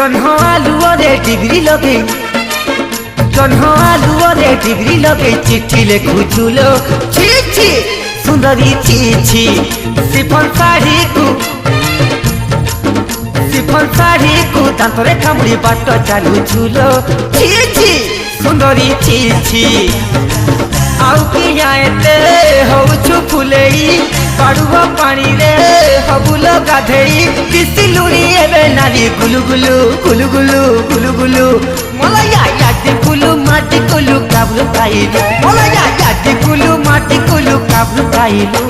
जन्ह आलुओरे degree लगे जन्ह आलुओरे degree लगे चिट्ठी लिखुचुलो छी छी सुंदरी छी छी सिफन साड़ी को दांतरे कामुड़ी बाट चलुचुलो छी छी सुंदरी छी छी आउ किया एते होउछु फुलेई पाड़ुव पानी रे हबुल गाधेई किसिलुरी एबे नाली गुलु गुलु गुलु गुलु गुलु गुलु मलया यादी गुलु माटी गुलु काबलु काइलु मलया यादी गुलु माटी गुलु काबलु काइलु।